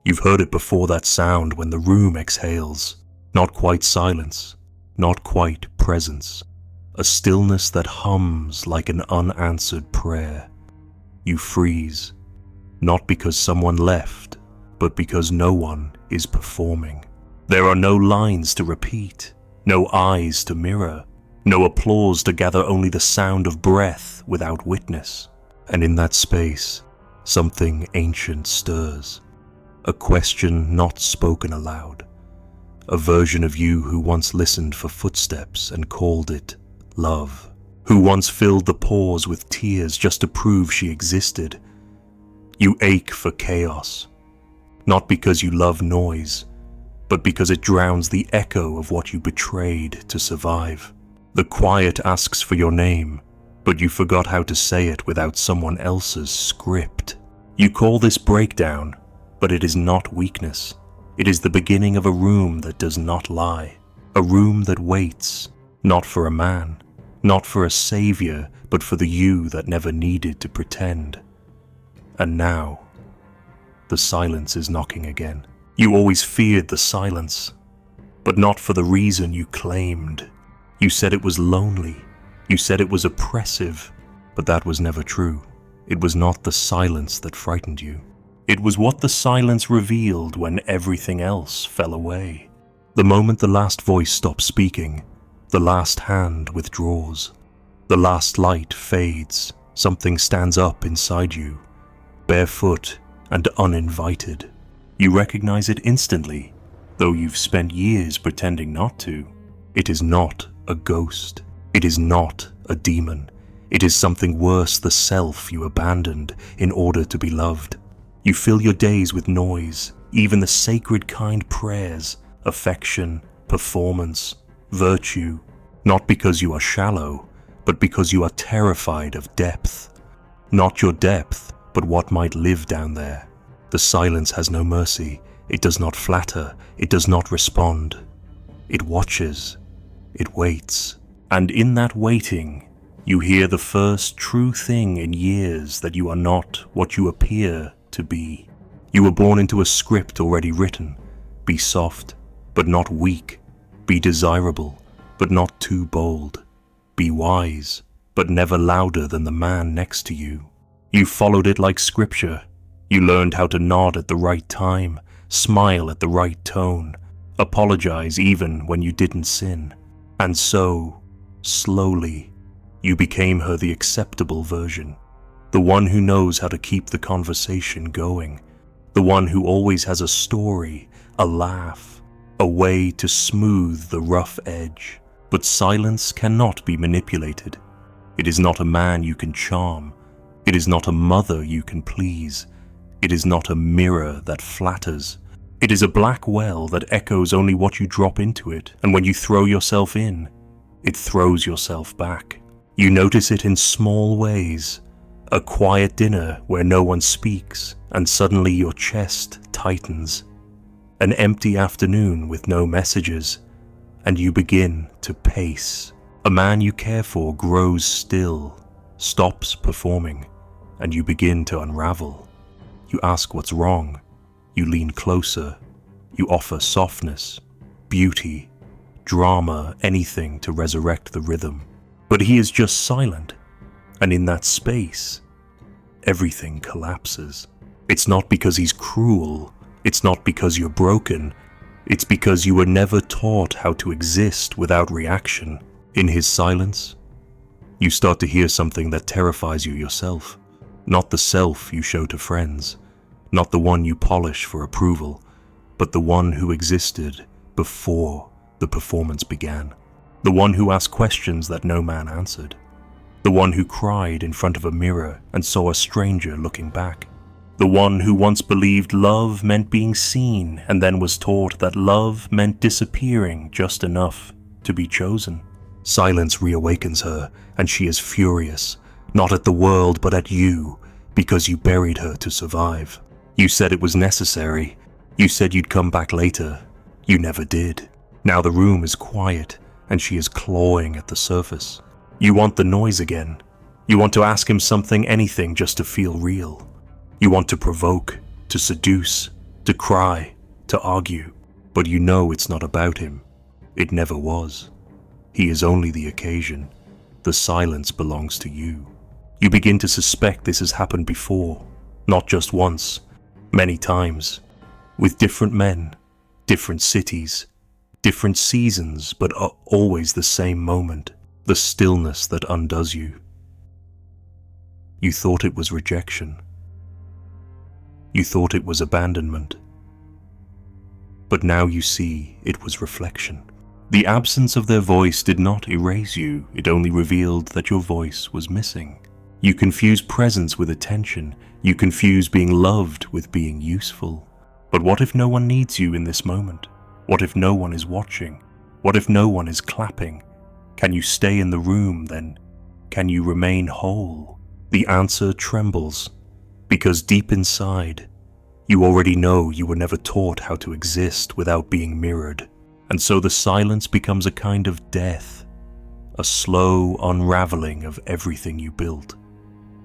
You've heard it before, that sound when the room exhales. Not quite silence, not quite presence. A stillness that hums like an unanswered prayer. You freeze, not because someone left, but because no one is performing. There are no lines to repeat, no eyes to mirror, no applause to gather, only the sound of breath without witness. And in that space, something ancient stirs. A question not spoken aloud. A version of you who once listened for footsteps and called it love. Who once filled the pause with tears just to prove she existed. You ache for chaos. Not because you love noise, but because it drowns the echo of what you betrayed to survive. The quiet asks for your name, but you forgot how to say it without someone else's script. You call this breakdown, but it is not weakness. It is the beginning of a room that does not lie. A room that waits, not for a man, not for a savior, but for the you that never needed to pretend. And now, the silence is knocking again. You always feared the silence, but not for the reason you claimed. You said it was lonely. You said it was oppressive, but that was never true. It was not the silence that frightened you. It was what the silence revealed when everything else fell away. The moment the last voice stops speaking, the last hand withdraws. The last light fades. Something stands up inside you, barefoot and uninvited. You recognize it instantly, though you've spent years pretending not to. It is not a ghost. It is not a demon. It is something worse, the self you abandoned in order to be loved. You fill your days with noise, even the sacred kind prayers, affection, performance, virtue, not because you are shallow, but because you are terrified of depth. Not your depth, but what might live down there. The silence has no mercy. It does not flatter. It does not respond. It watches. It waits. And in that waiting, you hear the first true thing in years, that you are not what you appear to be. You were born into a script already written. Be soft, but not weak. Be desirable, but not too bold. Be wise, but never louder than the man next to you. You followed it like scripture. You learned how to nod at the right time, smile at the right tone, apologize even when you didn't sin. And so, slowly, you became her, the acceptable version. The one who knows how to keep the conversation going. The one who always has a story, a laugh, a way to smooth the rough edge. But silence cannot be manipulated. It is not a man you can charm. It is not a mother you can please. It is not a mirror that flatters. It is a black well that echoes only what you drop into it, and when you throw yourself in, it throws yourself back. You notice it in small ways. A quiet dinner where no one speaks, and suddenly your chest tightens. An empty afternoon with no messages, and you begin to pace. A man you care for grows still, stops performing, and you begin to unravel. You ask what's wrong. You lean closer. You offer softness, beauty, drama, anything to resurrect the rhythm. But he is just silent, and in that space, everything collapses. It's not because he's cruel. It's not because you're broken. It's because you were never taught how to exist without reaction. In his silence, you start to hear something that terrifies you yourself. Not the self you show to friends, not the one you polish for approval, but the one who existed before the performance began. The one who asked questions that no man answered. The one who cried in front of a mirror and saw a stranger looking back. The one who once believed love meant being seen and then was taught that love meant disappearing just enough to be chosen. Silence reawakens her, and she is furious, not at the world but at you, because you buried her to survive. You said it was necessary. You said you'd come back later. You never did. Now the room is quiet, and she is clawing at the surface. You want the noise again. You want to ask him something, anything, just to feel real. You want to provoke, to seduce, to cry, to argue, but you know it's not about him. It never was. He is only the occasion. The silence belongs to you. You begin to suspect this has happened before, not just once, many times, with different men, different cities, different seasons, but always the same moment, the stillness that undoes you. You thought it was rejection. You thought it was abandonment. But now you see it was reflection. The absence of their voice did not erase you, it only revealed that your voice was missing. You confuse presence with attention. You confuse being loved with being useful. But what if no one needs you in this moment? What if no one is watching? What if no one is clapping? Can you stay in the room then? Can you remain whole? The answer trembles, because deep inside, you already know you were never taught how to exist without being mirrored. And so the silence becomes a kind of death, a slow unraveling of everything you built.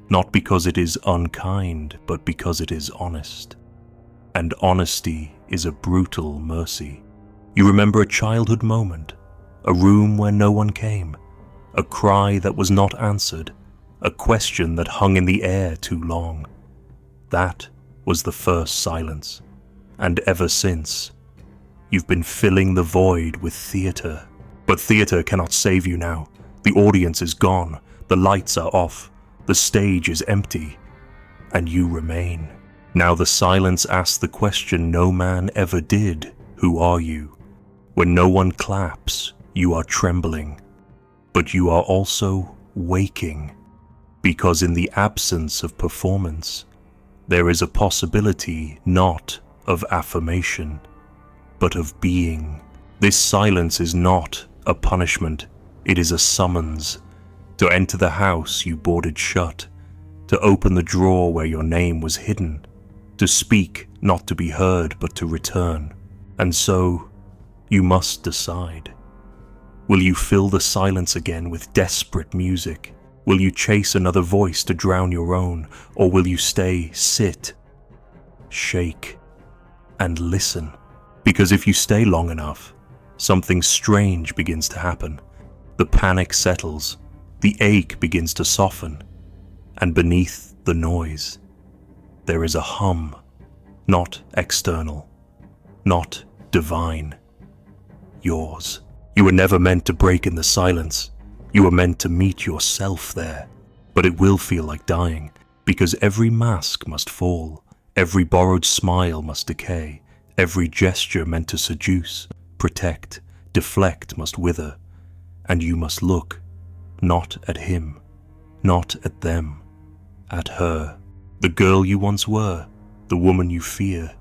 Not because it is unkind, but because it is honest. And honesty is a brutal mercy. You remember a childhood moment, a room where no one came, a cry that was not answered, a question that hung in the air too long. That was the first silence. And ever since, you've been filling the void with theater. But theater cannot save you now. The audience is gone, the lights are off, the stage is empty, and you remain. Now the silence asks the question no man ever did: who are you? When no one claps, you are trembling, but you are also waking, because in the absence of performance, there is a possibility not of affirmation, but of being. This silence is not a punishment, it is a summons to enter the house you boarded shut, to open the drawer where your name was hidden, to speak not to be heard but to return. And so, you must decide. Will you fill the silence again with desperate music? Will you chase another voice to drown your own? Or will you sit, shake, and listen? Because if you stay long enough, something strange begins to happen. The panic settles, the ache begins to soften, and beneath the noise, there is a hum, not external, not divine, yours. You were never meant to break in the silence. You were meant to meet yourself there. But it will feel like dying, because every mask must fall, every borrowed smile must decay, every gesture meant to seduce, protect, deflect must wither, and you must look, not at him, not at them, at her, the girl you once were, the woman you fear,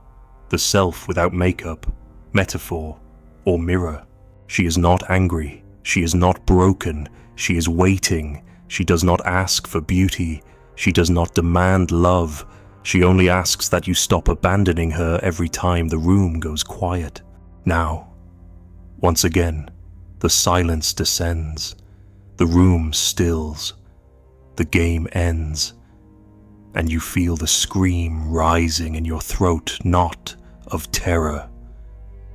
the self without makeup, metaphor, or mirror. She is not angry, she is not broken, she is waiting, she does not ask for beauty, she does not demand love, she only asks that you stop abandoning her every time the room goes quiet. Now, once again, the silence descends, the room stills, the game ends, and you feel the scream rising in your throat, not of terror,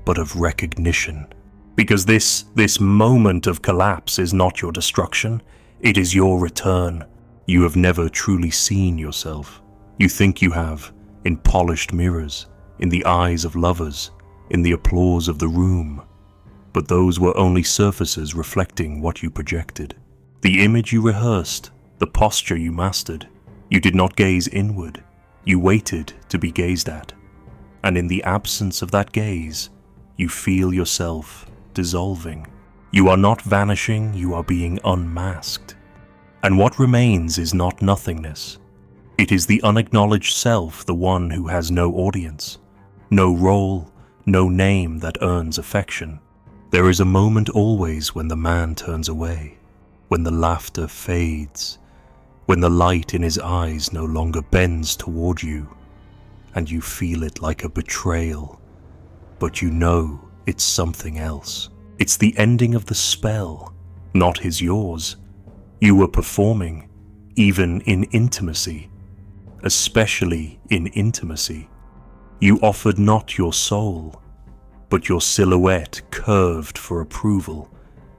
but of recognition. Because this moment of collapse is not your destruction, it is your return. You have never truly seen yourself. You think you have, in polished mirrors, in the eyes of lovers, in the applause of the room. But those were only surfaces reflecting what you projected. The image you rehearsed, the posture you mastered. You did not gaze inward, you waited to be gazed at. And in the absence of that gaze, you feel yourself dissolving. You are not vanishing, you are being unmasked. And what remains is not nothingness. It is the unacknowledged self, the one who has no audience, no role, no name that earns affection. There is a moment always when the man turns away, when the laughter fades, when the light in his eyes no longer bends toward you, and you feel it like a betrayal, but you know it's something else. It's the ending of the spell, not yours. You were performing, even in intimacy, especially in intimacy. You offered not your soul, but your silhouette curved for approval,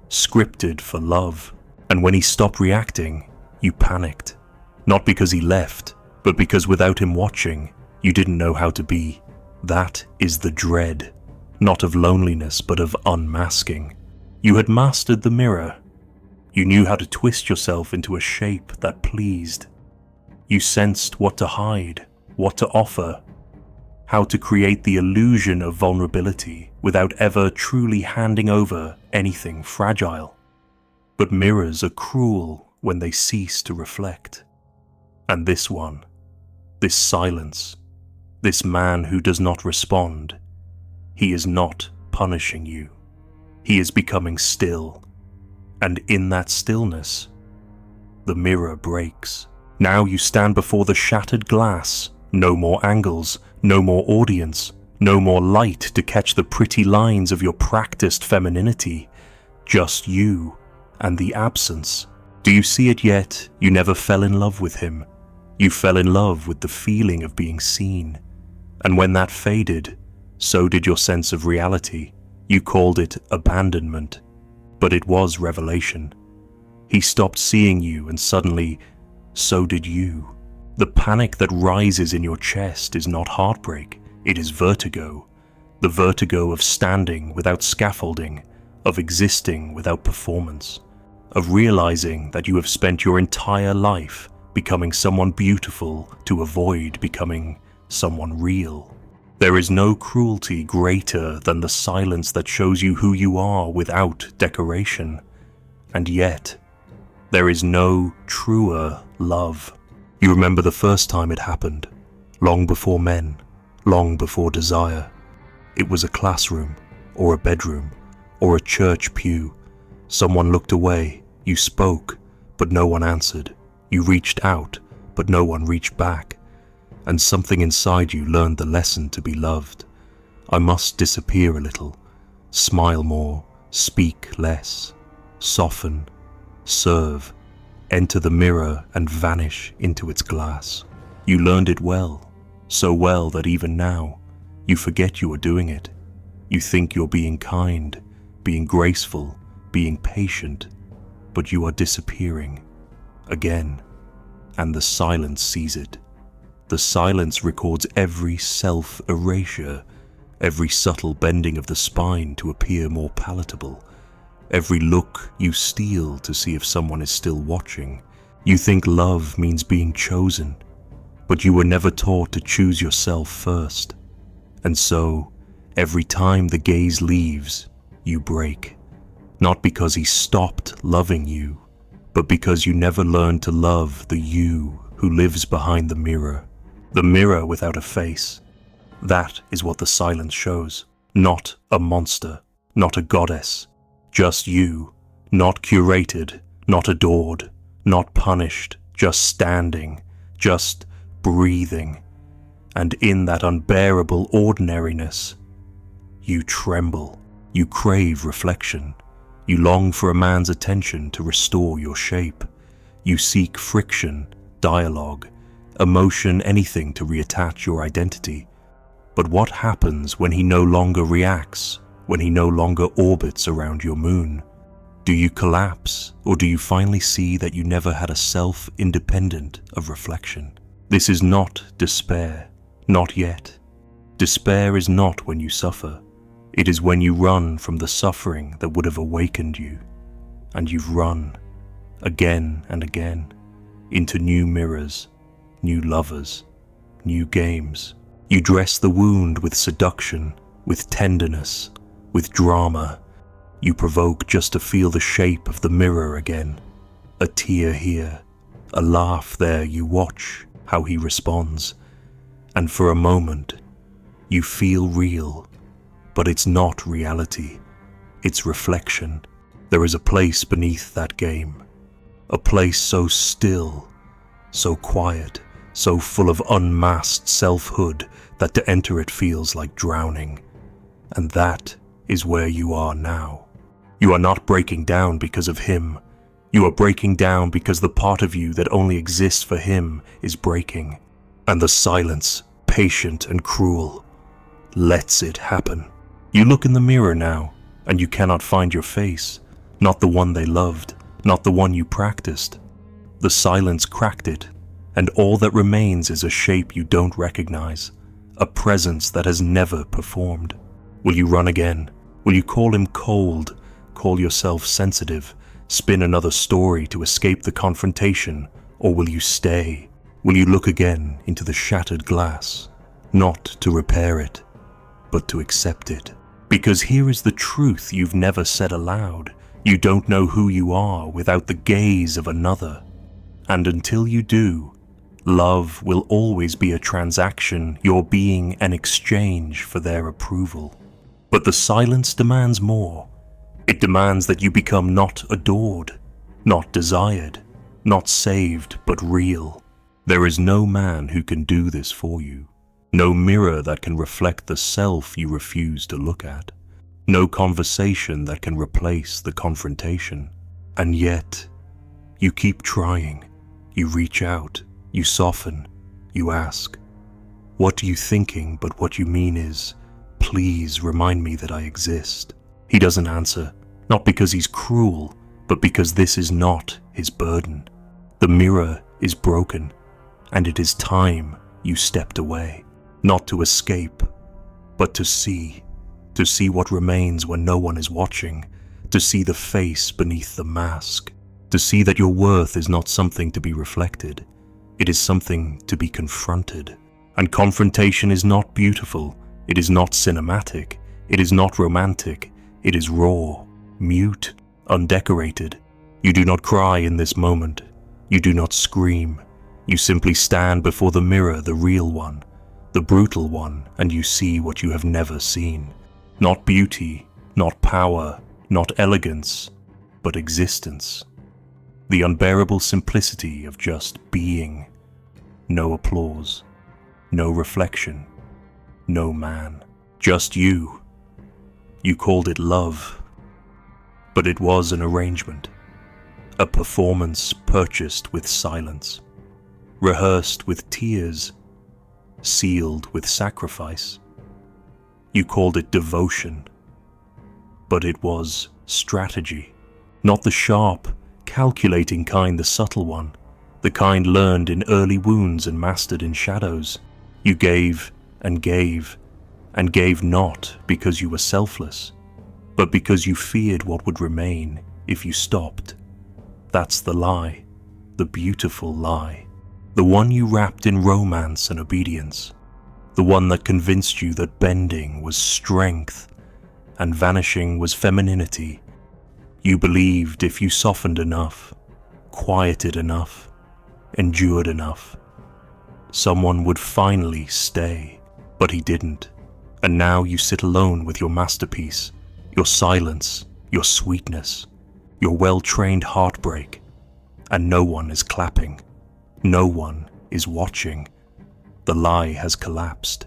scripted for love. And when he stopped reacting, you panicked. Not because he left, but because without him watching, you didn't know how to be. That is the dread, not of loneliness, but of unmasking. You had mastered the mirror. You knew how to twist yourself into a shape that pleased. You sensed what to hide, what to offer, how to create the illusion of vulnerability without ever truly handing over anything fragile. But mirrors are cruel when they cease to reflect. And this one, this silence, this man who does not respond, he is not punishing you. He is becoming still. And in that stillness, the mirror breaks. Now you stand before the shattered glass. No more angles, no more audience, no more light to catch the pretty lines of your practiced femininity. Just you and the absence. Do you see it yet? You never fell in love with him. You fell in love with the feeling of being seen. And when that faded, so did your sense of reality. You called it abandonment, but it was revelation. He stopped seeing you, and suddenly, so did you. The panic that rises in your chest is not heartbreak, it is vertigo. The vertigo of standing without scaffolding, of existing without performance, of realizing that you have spent your entire life becoming someone beautiful to avoid becoming someone real. There is no cruelty greater than the silence that shows you who you are without decoration. And yet, there is no truer love. You remember the first time it happened, long before men, long before desire. It was a classroom, or a bedroom, or a church pew. Someone looked away, you spoke, but no one answered. You reached out, but no one reached back. And something inside you learned the lesson to be loved. I must disappear a little, smile more, speak less, soften, serve, enter the mirror and vanish into its glass. You learned it well, so well that even now, you forget you are doing it. You think you're being kind, being graceful, being patient, but you are disappearing, again, and the silence sees it. The silence records every self-erasure, every subtle bending of the spine to appear more palatable, every look you steal to see if someone is still watching. You think love means being chosen, but you were never taught to choose yourself first. And so, every time the gaze leaves, you break. Not because he stopped loving you, but because you never learned to love the you who lives behind the mirror without a face. That is what the silence shows. Not a monster, not a goddess, just you, not curated, not adored, not punished, just standing, just breathing. And in that unbearable ordinariness, you tremble, you crave reflection, you long for a man's attention to restore your shape. You seek friction, dialogue, emotion, anything to reattach your identity. But what happens when he no longer reacts, when he no longer orbits around your moon? Do you collapse, or do you finally see that you never had a self independent of reflection? This is not despair, not yet. Despair is not when you suffer. It is when you run from the suffering that would have awakened you. And you've run, again and again, into new mirrors, new lovers, new games. You dress the wound with seduction, with tenderness, with drama. You provoke just to feel the shape of the mirror again. A tear here, a laugh there. You watch how he responds. And for a moment, you feel real. But it's not reality. It's reflection. There is a place beneath that game. A place so still, so quiet, so full of unmasked selfhood that to enter it feels like drowning. And that is where you are now. You are not breaking down because of him. You are breaking down because the part of you that only exists for him is breaking. And the silence, patient and cruel, lets it happen. You look in the mirror now, and you cannot find your face, not the one they loved, not the one you practiced. The silence cracked it, and all that remains is a shape you don't recognize, a presence that has never performed. Will you run again? Will you call him cold, call yourself sensitive, spin another story to escape the confrontation, or will you stay? Will you look again into the shattered glass, not to repair it, but to accept it? Because here is the truth you've never said aloud. You don't know who you are without the gaze of another. And until you do, love will always be a transaction, your being an exchange for their approval. But the silence demands more. It demands that you become not adored, not desired, not saved, but real. There is no man who can do this for you. No mirror that can reflect the self you refuse to look at. No conversation that can replace the confrontation. And yet, you keep trying. You reach out. You soften. You ask, "What are you thinking?" But what you mean is, "Please remind me that I exist." He doesn't answer, not because he's cruel, but because this is not his burden. The mirror is broken, and it is time you stepped away. Not to escape, but to see what remains when no one is watching, to see the face beneath the mask, to see that your worth is not something to be reflected, it is something to be confronted. And confrontation is not beautiful, it is not cinematic, it is not romantic, it is raw, mute, undecorated. You do not cry in this moment, you do not scream, you simply stand before the mirror, the real one, the brutal one, and you see what you have never seen. Not beauty, not power, not elegance, but existence. The unbearable simplicity of just being. No applause, no reflection, no man, just you. You called it love, but it was an arrangement, a performance purchased with silence, rehearsed with tears, sealed with sacrifice. You called it devotion, but it was strategy. Not the sharp, calculating kind, the subtle one, the kind learned in early wounds and mastered in shadows. You gave and gave, and gave not because you were selfless, but because you feared what would remain if you stopped. That's the lie, the beautiful lie. The one you wrapped in romance and obedience. The one that convinced you that bending was strength and vanishing was femininity. You believed if you softened enough, quieted enough, endured enough, someone would finally stay. But he didn't. And now you sit alone with your masterpiece, your silence, your sweetness, your well-trained heartbreak, and no one is clapping. No one is watching. The lie has collapsed,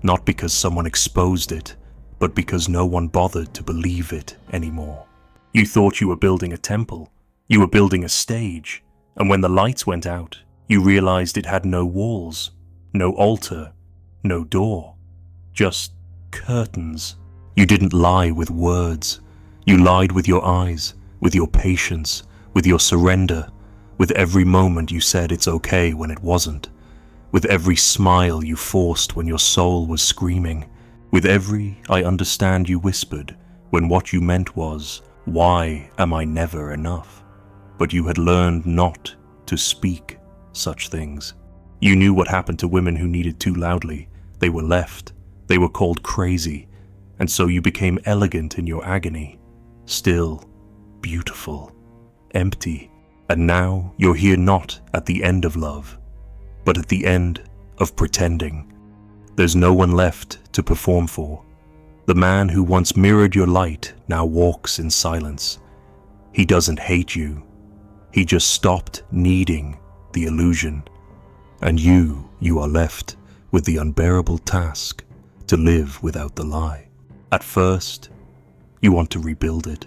not because someone exposed it, but because no one bothered to believe it anymore. You thought you were building a temple, you were building a stage, and when the lights went out, you realized it had no walls, no altar, no door, just curtains. You didn't lie with words, you lied with your eyes, with your patience, with your surrender, with every moment you said it's okay when it wasn't, with every smile you forced when your soul was screaming, with every "I understand" you whispered when what you meant was, "Why am I never enough?" But you had learned not to speak such things. You knew what happened to women who needed too loudly. They were left, they were called crazy, and so you became elegant in your agony, still, beautiful, empty. And now you're here not at the end of love, but at the end of pretending. There's no one left to perform for. The man who once mirrored your light now walks in silence. He doesn't hate you. He just stopped needing the illusion. And you are left with the unbearable task to live without the lie. At first, you want to rebuild it.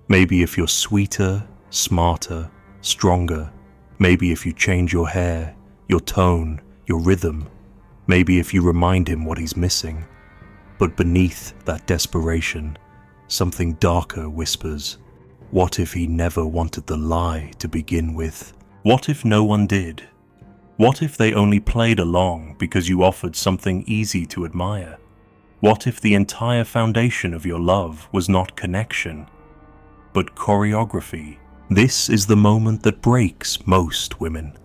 Maybe if you're sweeter, smarter, stronger, maybe if you change your hair, your tone, your rhythm, maybe if you remind him what he's missing, But beneath that desperation, something darker whispers. What if he never wanted the lie to begin with? What if no one did? What if they only played along because you offered something easy to admire? What if the entire foundation of your love was not connection, but choreography? This is the moment that breaks most women.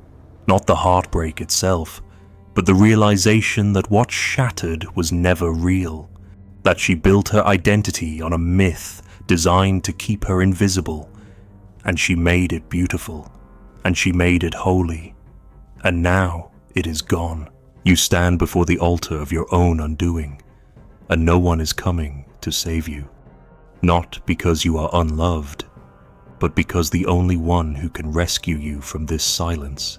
Not the heartbreak itself, but the realization that what shattered was never real, that she built her identity on a myth designed to keep her invisible, and she made it beautiful, and she made it holy, and now it is gone. You stand before the altar of your own undoing, and no one is coming to save you, not because you are unloved, but because the only one who can rescue you from this silence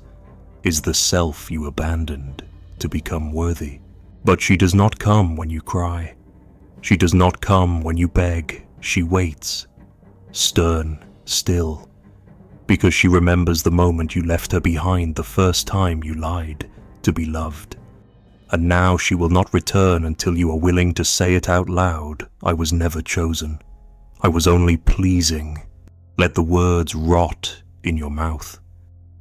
is the self you abandoned to become worthy. But she does not come when you cry. She does not come when you beg. She waits, stern, still, because she remembers the moment you left her behind the first time you lied to be loved. And now she will not return until you are willing to say it out loud. I was never chosen. I was only pleasing. Let the words rot in your mouth.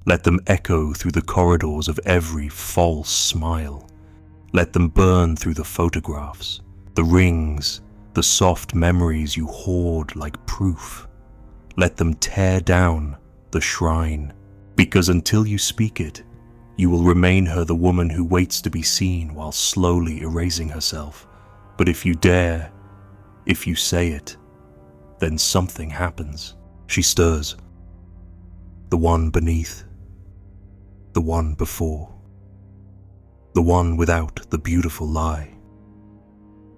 Let them echo through the corridors of every false smile. Let them burn through the photographs, the rings, the soft memories you hoard like proof. Let them tear down the shrine, because until you speak it, you will remain her the woman who waits to be seen while slowly erasing herself. But if you dare, if you say it, then something happens. She stirs. The one beneath. The one before. The one without the beautiful lie.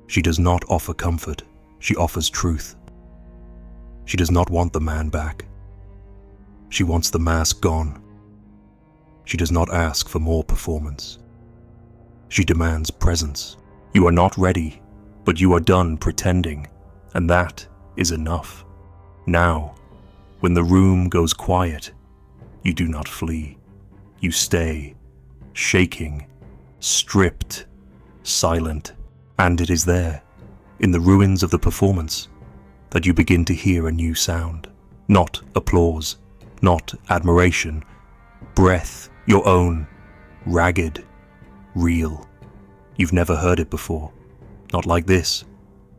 She does not offer comfort, she offers truth. She does not want the man back. She wants the mask gone. She does not ask for more performance. She demands presence. You are not ready, but you are done pretending, and that is enough. Now, when the room goes quiet, you do not flee. You stay, shaking, stripped, silent, and it is there, in the ruins of the performance, that you begin to hear a new sound. Not applause, not admiration, breath, your own, ragged, real. You've never heard it before, not like this,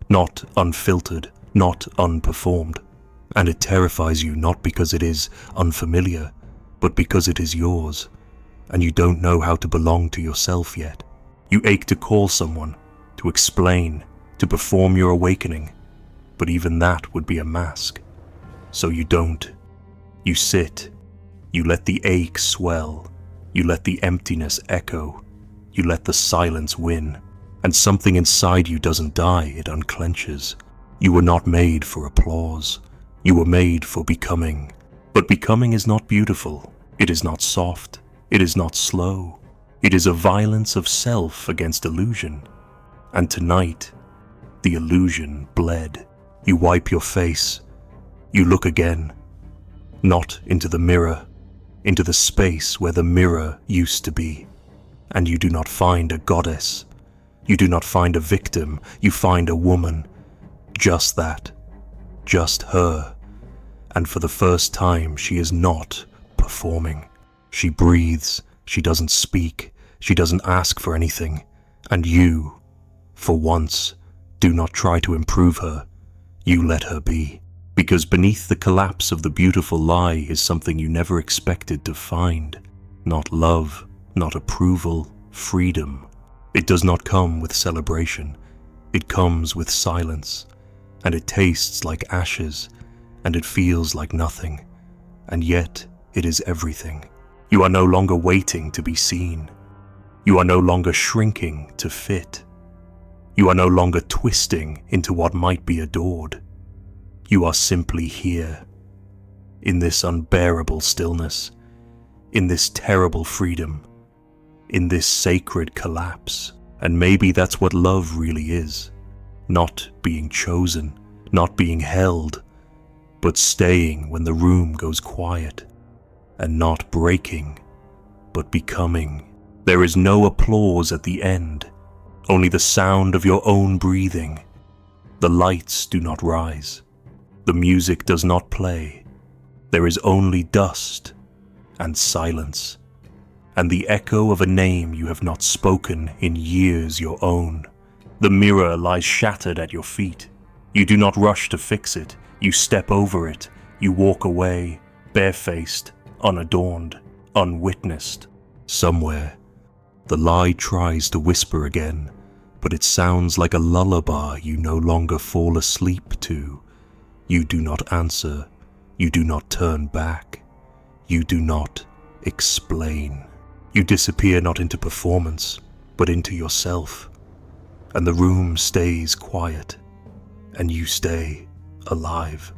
not unfiltered, not unperformed. And it terrifies you not because it is unfamiliar, but because it is yours, and you don't know how to belong to yourself yet. You ache to call someone, to explain, to perform your awakening, but even that would be a mask. So you don't. You sit. You let the ache swell. You let the emptiness echo. You let the silence win. And something inside you doesn't die, it unclenches. You were not made for applause. You were made for becoming. But becoming is not beautiful. It is not soft. It is not slow. It is a violence of self against illusion. And tonight, the illusion bled. You wipe your face. You look again. Not into the mirror, into the space where the mirror used to be. And you do not find a goddess. You do not find a victim. You find a woman. Just that. Just her. And for the first time, she is not performing. She breathes. She doesn't speak. She doesn't ask for anything. And you, for once, do not try to improve her. You let her be. Because beneath the collapse of the beautiful lie is something you never expected to find. Not love, not approval, freedom. It does not come with celebration. It comes with silence. And it tastes like ashes. And it feels like nothing. And yet, it is everything. You are no longer waiting to be seen. You are no longer shrinking to fit. You are no longer twisting into what might be adored. You are simply here, in this unbearable stillness, in this terrible freedom, in this sacred collapse. And maybe that's what love really is. Not being chosen, not being held, but staying when the room goes quiet, and not breaking, but becoming. There is no applause at the end, only the sound of your own breathing. The lights do not rise. The music does not play. There is only dust and silence, and the echo of a name you have not spoken in years your own. The mirror lies shattered at your feet. You do not rush to fix it. You step over it. You walk away, barefaced, unadorned, unwitnessed. Somewhere, the lie tries to whisper again, but it sounds like a lullaby you no longer fall asleep to. You do not answer. You do not turn back. You do not explain. You disappear not into performance, but into yourself. And the room stays quiet, and you stay alive.